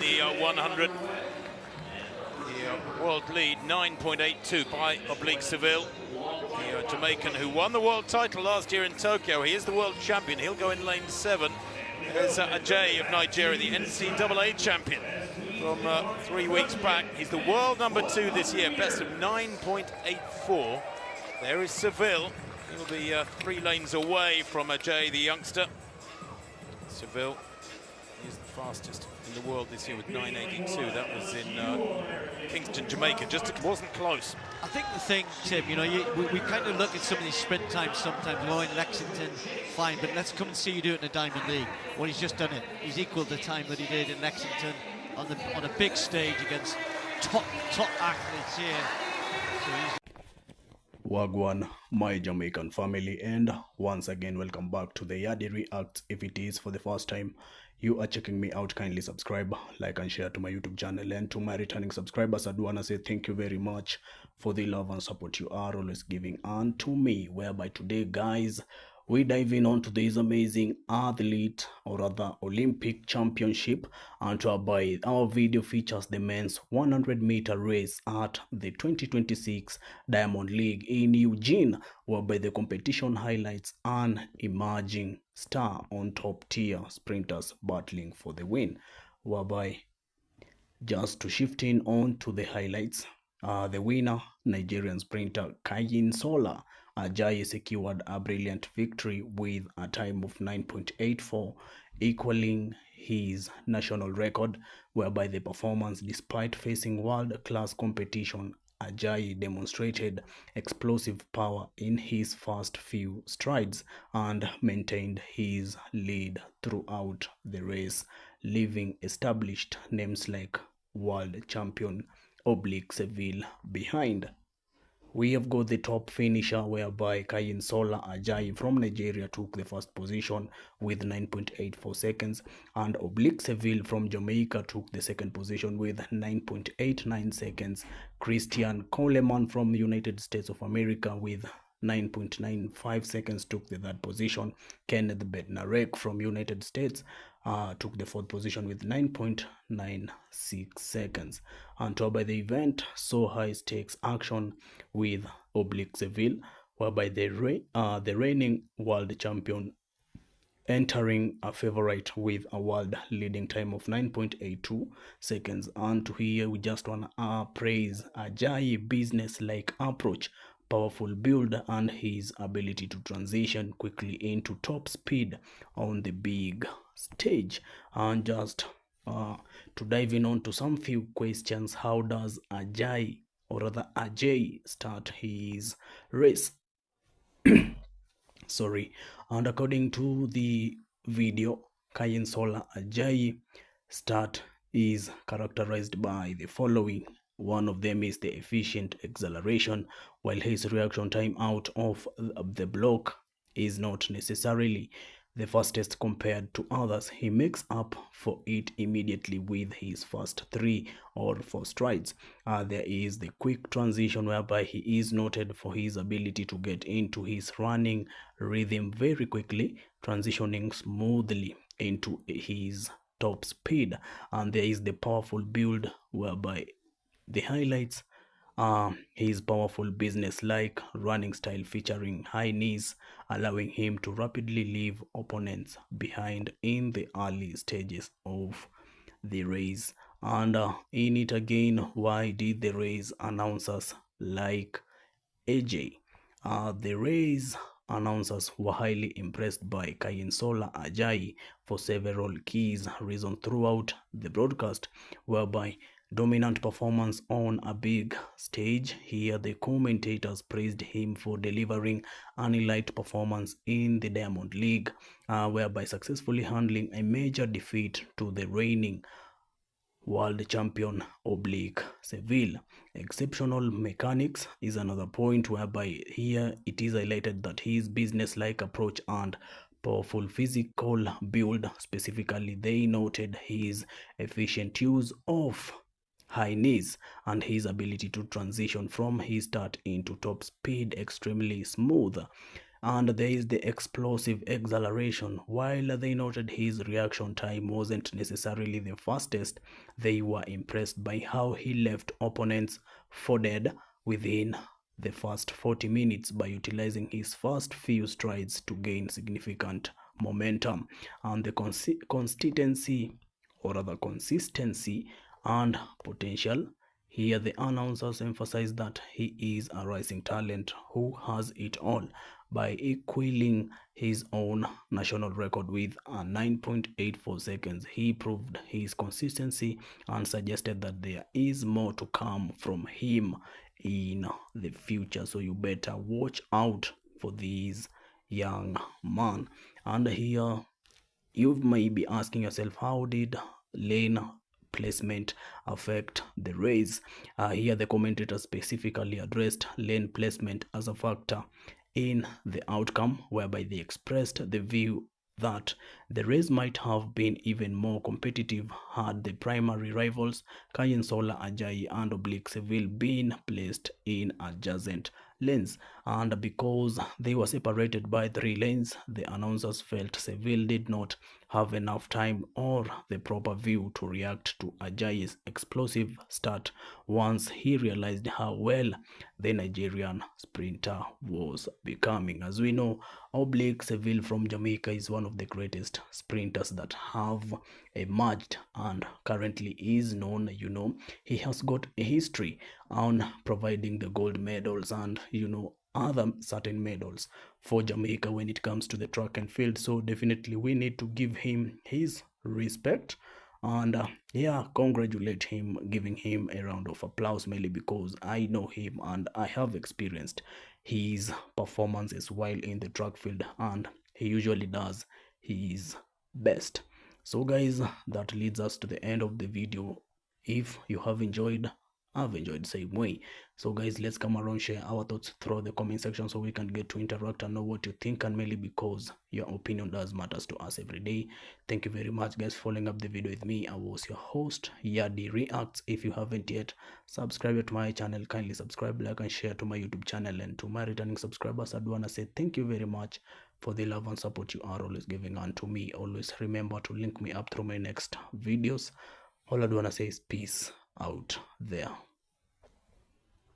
the 100. The world lead, 9.82 by Oblique Seville. The Jamaican who won the world title last year in Tokyo. He is the world champion. He'll go in lane 7. There's Ajay of Nigeria, the NCAA champion from 3 weeks back. He's the world number 2 this year, best of 9.84. There is Seville. He'll be 3 lanes away from Ajay, the youngster. Seville is the fastest in the world this year with 9.82. That was in Kingston, Jamaica. It wasn't close. I think the thing, Tim, you know, we kind of look at some of these sprint times sometimes. Oh, in Lexington, fine, but let's come and see you do it in the Diamond League. Well, he's just done it. He's equalled the time that he did in Lexington on a big stage against top athletes here. So he's Wagwan, my Jamaican family, and once again welcome back to the Yardie Reacts. If it is for the first time you are checking me out, kindly subscribe, like and share to my YouTube channel. And to my returning subscribers, I do want to say thank you very much for the love and support you are always giving unto me. Whereby today, guys, we dive in onto this amazing athlete, or rather Olympic championship, and whereby our video features the men's 100-meter race at the 2026 Diamond League in Eugene, whereby the competition highlights an emerging star on top-tier sprinters battling for the win. Whereby, just to shift in on to the highlights, the winner, Nigerian sprinter Kayin Sola Ajay, secured a brilliant victory with a time of 9.84, equaling his national record, whereby the performance, despite facing world-class competition, Ajay demonstrated explosive power in his first few strides and maintained his lead throughout the race, leaving established names like world champion Oblique Seville behind. We have got the top finisher, whereby Kayin Sola Ajay from Nigeria took the first position with 9.84 seconds, and Oblique Seville from Jamaica took the second position with 9.89 seconds. Christian Coleman from United States of America with 9.95 seconds took the third position. Kenneth Bednarek from United States took the fourth position with 9.96 seconds. And by the event saw high stakes action with Oblique Seville, whereby the reigning world champion entering a favorite with a world leading time of 9.82 seconds. And here we just want to praise Ajay business-like approach, powerful build, and his ability to transition quickly into top speed on the big stage. And just to dive in on to some few questions, how does Ajay, or rather Ajay, start his race? Sorry. And according to the video, Kayin Sola Ajay start is characterized by the following. One of them is the efficient acceleration, while his reaction time out of the block is not necessarily the fastest compared to others. He makes up for it immediately with his first 3 or 4 strides. There is the quick transition, whereby he is noted for his ability to get into his running rhythm very quickly, transitioning smoothly into his top speed. And there is the powerful build, whereby the highlights his powerful business-like running style featuring high knees, allowing him to rapidly leave opponents behind in the early stages of the race. And in it again, why did the race announcers like AJ? The race announcers were highly impressed by Kayin Sola Ajay for several key reasons throughout the broadcast, whereby dominant performance on a big stage. Here the commentators praised him for delivering an elite performance in the Diamond League, whereby successfully handling a major defeat to the reigning world champion Oblique Seville. Exceptional mechanics is another point, whereby here it is highlighted that his business-like approach and powerful physical build, specifically they noted his efficient use of high knees and his ability to transition from his start into top speed extremely smooth. and there is the explosive acceleration. While they noted his reaction time wasn't necessarily the fastest, they were impressed by how he left opponents for dead within the first 40 minutes by utilizing his first few strides to gain significant momentum. And the consistency and potential. Here the announcers emphasize that he is a rising talent who has it all. By equaling his own national record with a 9.84 seconds, he proved his consistency and suggested that there is more to come from him in the future. So you better watch out for these young man. And here you may be asking yourself, how did lane placement affect the race? Here the commentator specifically addressed lane placement as a factor in the outcome, whereby they expressed the view that the race might have been even more competitive had the primary rivals Sola, Ajayi and Oblique Seville been placed in adjacent lanes. And because they were separated by 3 lanes, the announcers felt Seville did not have enough time or the proper view to react to Ajayi's explosive start once he realized how well the Nigerian sprinter was becoming. As we know, Oblique Seville from Jamaica is one of the greatest sprinters that have emerged and currently is known. He has got a history on providing the gold medals and other certain medals for Jamaica when it comes to the track and field. So definitely we need to give him his respect and congratulate him, giving him a round of applause, mainly because I know him and I have experienced his performances while in the track field, and he usually does his best. So guys, that leads us to the end of the video. If you have enjoyed, I've enjoyed the same way. So guys, let's come around, share our thoughts through the comment section so we can get to interact and know what you think, and mainly because your opinion does matters to us every day. Thank you very much guys for following up the video with me. I was your host, Yadi Reacts. If you haven't yet subscribed to my channel, kindly subscribe, like and share to my YouTube channel. And to my returning subscribers, I'd want to say thank you very much for the love and support you are always giving unto me. Always remember to link me up through my next videos. All I'd want to say is peace out there.